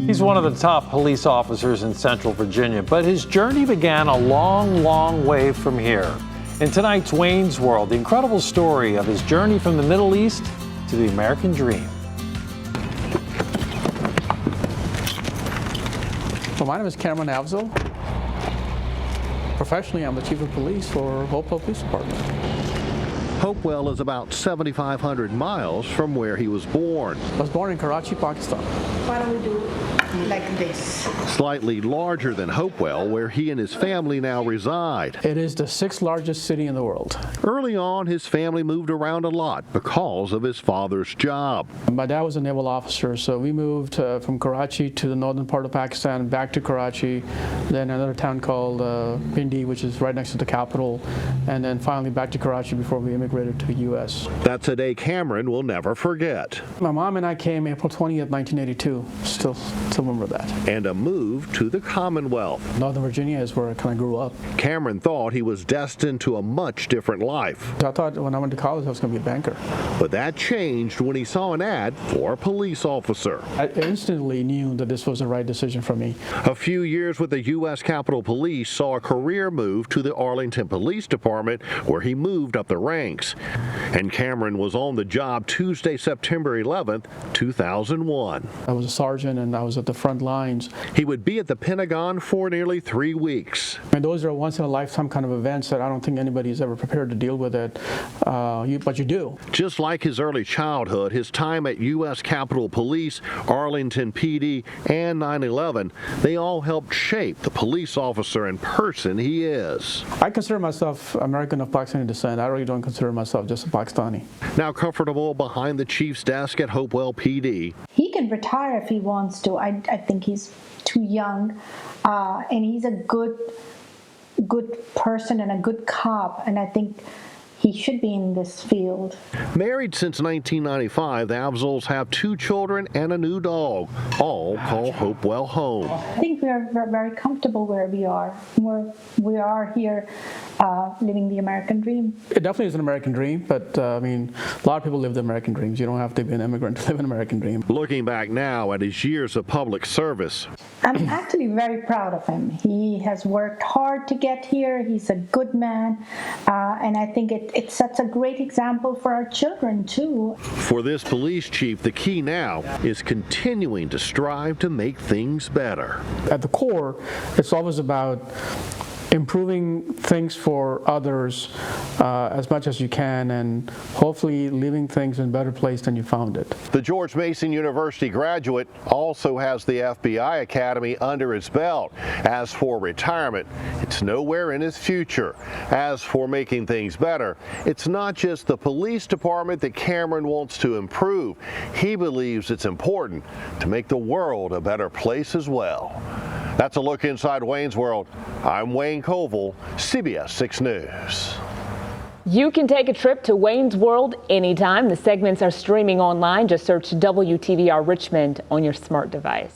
He's one of the top police officers in Central Virginia, but his journey began a long, long way from here. In tonight's Wayne's World, the incredible story of his journey from the Middle East to the American dream. Well, my name is Kamran Afzal. Professionally, I'm the Chief of Police for Hopewell Police Department. Hopewell is about 7,500 miles from where he was born. I was born in Karachi, Pakistan. Why don't we do like this? Slightly larger than Hopewell, where he and his family now reside. It is the 6th largest city in the world. Early on, his family moved around a lot because of his father's job. My dad was a naval officer, so we moved from Karachi to the northern part of Pakistan, back to Karachi, then another town called Pindi, which is right next to the capital, and then finally back to Karachi before we immigrated to the U.S. That's a day Kamran will never forget. My mom and I came April 20th, 1982. Still remember that. And a move to the Commonwealth. Northern Virginia is where I kind of grew up. Kamran thought he was destined to a much different life. I thought when I went to college I was going to be a banker. But that changed when he saw an ad for a police officer. I instantly knew that this was the right decision for me. A few years with the U.S. Capitol Police saw a career move to the Arlington Police Department, where he moved up the ranks. And Kamran was on the job Tuesday, September 11th, 2001. I was a sergeant and I was at the front lines. He would be at the Pentagon for nearly 3 weeks. And those are once-in-a-lifetime kind of events that I don't think anybody's ever prepared to deal with it, but you do. Just like his early childhood, his time at U.S. Capitol Police, Arlington PD, and 9/11, they all helped shape the police officer and person he is. I consider myself American of Pakistani descent. I really don't consider myself just a Pakistani. Now comfortable behind the chief's desk at Hopewell PD. He can retire if he wants to. I think he's too young, and he's a good person and a good cop, and I think he should be in this field. Married since 1995, the Afzals have 2 children and a new dog, all call Hopewell home. I think we're very comfortable where we are. We are here living the American dream. It definitely is an American dream, but I mean, a lot of people live the American dreams. You don't have to be an immigrant to live an American dream. Looking back now at his years of public service, I'm actually very proud of him. He has worked hard to get here. He's a good man, and I think it sets a great example for our children too. For this police chief, the key now is continuing to strive to make things better. At the core, it's always about improving things for others as much as you can, and hopefully leaving things in a better place than you found it. The George Mason University graduate also has the FBI Academy under his belt. As for retirement, it's nowhere in his future. As for making things better, it's not just the police department that Kamran wants to improve. He believes it's important to make the world a better place as well. That's a look inside Wayne's World. I'm Wayne Koval, CBS 6 News. You can take a trip to Wayne's World anytime. The segments are streaming online. Just search WTVR Richmond on your smart device.